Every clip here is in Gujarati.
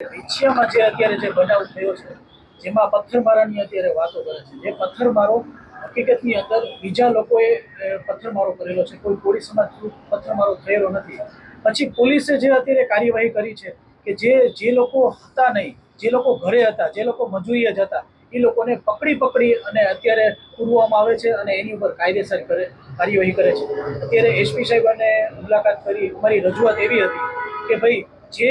એશિયામાં જે અત્યારે જે બનાવ થયો છે, જેમાં પથ્થરમારાની અત્યારે વાતો કરે છે, જે પથ્થરમારો હકીકતની અંદર બીજા લોકોએ પથ્થરમારો કરેલો છે, કોઈ કોળી સમાજ થ્રુ પથ્થરમારો થયેલો નથી. પછી પોલીસે જે અત્યારે કાર્યવાહી કરી છે કે જે લોકો હતા નહીં, જે લોકો ઘરે હતા, જે લોકો મજૂરીએ જ હતા, એ લોકોને પકડી અને અત્યારે પૂરવામાં આવે છે અને એની ઉપર કાયદેસર કાર્યવાહી કરે છે. અત્યારે એસપી સાહેબને મુલાકાત કરી, અમારી રજૂઆત એવી હતી કે ભાઈ જે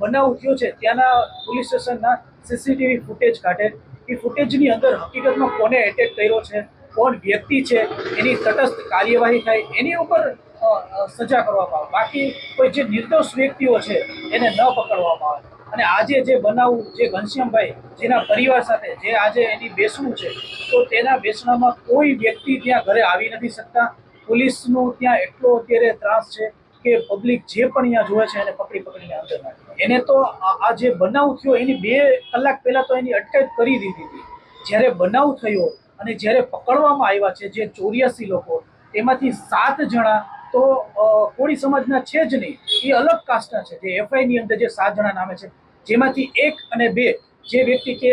બનાવ થયો છે ત્યાંના પોલીસ સ્ટેશનના સીસીટીવી ફૂટેજ કાઢે, એ ફૂટેજની અંદર હકીકતમાં કોને એટેક કર્યો છે, કોણ વ્યક્તિ છે, એની તટસ્થ કાર્યવાહી થાય, એની ઉપર સજા કરવામાં આવે. બાકી કોઈ જે નિર્દોષ વ્યક્તિઓ છે એને ન પકડવામાં આવે. અને આજે જે બનાવ, જે ઘનશ્યામભાઈ જેના પરિવાર સાથે જે આજે એની બેસણું છે, તો તેના બેસણામાં કોઈ વ્યક્તિ ત્યાં ઘરે આવી નથી શકતા. પોલીસનું ત્યાં એટલો અત્યારે ત્રાસ છે કે પબ્લિક જે પણ અહીંયા જોવે છે એને પકડીને અંદર નાખે. એને તો આ જે બનાવ થયો એની 2 કલાક પહેલા તો એની અટકાયત કરી દીધી હતી. જ્યારે બનાવ થયો અને જ્યારે પકડવામાં આવ્યા છે જે 84 લોકો, તેમાંથી 7 જણા તો કોળી સમાજના છે જ નહીં, એ અલગ કાસ્ટના છે. જે એફઆઈની અંદર જે 7 જણા નામે છે, જેમાંથી 1 અને 2 જે વ્યક્તિ કે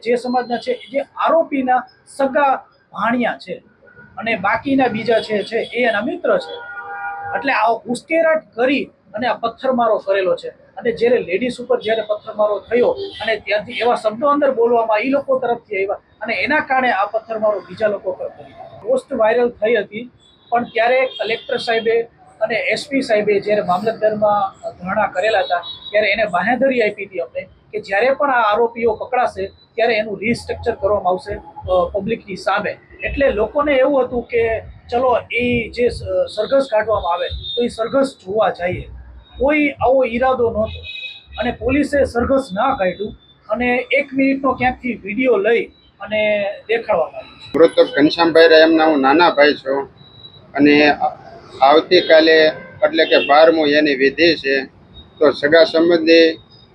જે સમાજના છે, જે આરોપીના સગા ભાણિયા છે, અને બાકીના બીજા છે એ એના મિત્ર છે. એટલે આ ઉશ્કેરાટ કરી અને આ પથ્થરમારો કરેલો છે. અને જ્યારે લેડીઝ ઉપર જ્યારે પથ્થરમારો થયો અને ત્યાંથી એવા શબ્દો અંદર બોલવામાં એ લોકો તરફથી આવ્યા અને એના કારણે આ પથ્થરમારો બીજા લોકો પર કર્યો. પોસ્ટ વાયરલ થઈ હતી, પણ ત્યારે કલેક્ટર સાહેબે અને એસપી સાહેબે જ્યારે મામલતદારમાં ધરણા કરેલા હતા ત્યારે એને બાંહેધરી આપી હતી અમને કે જ્યારે પણ આ આરોપીઓ પકડાશે ત્યારે એનું રિસ્ટ્રક્ચર કરવામાં આવશે પબ્લિકની સામે. એટલે લોકોને એવું હતું કે ચલો એ જે સરઘસ કાઢવામાં આવે તો એ સરઘસ જોવા જઈએ. કોઈ આવો ઈરાદો નહોતો અને પોલીસે સરઘસ ના કાઢ્યું અને 1 મિનિટનો ક્યાંકથી વિડીયો લઈ અને દેખાડવામાં આવ્યું. મૃતક ઘનશ્યામભાઈ એમના હું નાના ભાઈ છું અને આવતીકાલે એટલે કે 12મું એની વિધિ છે. તો સગા સંબંધી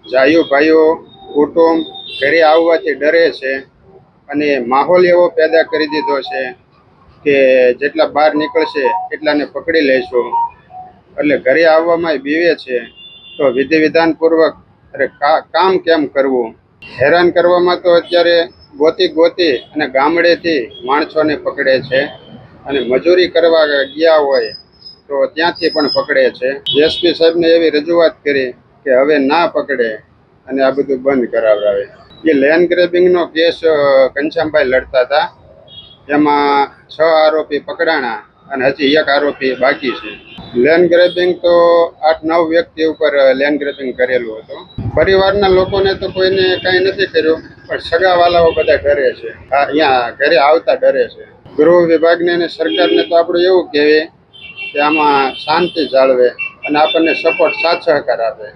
જાયું ભાઈઓ કુટુંબ ઘરે આવવાથી ડરે છે અને માહોલ એવો પેદા કરી દીધો છે કે જેટલા બહાર નીકળશે એટલાને પકડી લઈશું. એટલે ઘરે આવવામાં બીવે છે. તો વિધિ વિધાનપૂર્વક કામ કેમ કરવું, હેરાન કરવામાં તો અત્યારે ગોતી અને ગામડેથી માણસોને પકડે છે અને મજૂરી કરવા ગયા હોય તો ત્યાંથી પણ પકડે છે. એસપી સાહેબને એવી રજૂઆત કરી કે હવે ના પકડે અને આ બધું બંધ કરાવડાવે. એ લેન્ડ ગ્રેબિંગનો કેસ ઘનશ્યામભાઈ લડતા હતા, એમાં 6 આરોપી પકડાણા અને હજી 1 આરોપી બાકી છે. લેન્ડ ગ્રેબિંગ તો 8-9 વ્યક્તિ ઉપર લેન્ડ ગ્રેબિંગ કરેલું હતું. પરિવારના લોકોને તો કોઈને કાંઈ નથી કર્યું, પણ સગાવાલાઓ બધા ડરે છે, અહીંયા ઘરે આવતા ડરે છે. ગૃહ વિભાગને અને સરકારને તો આપણે એવું કહેવીએ કે આમાં શાંતિ જાળવે અને આપણને સપોર્ટ સાથ સહકાર આપે.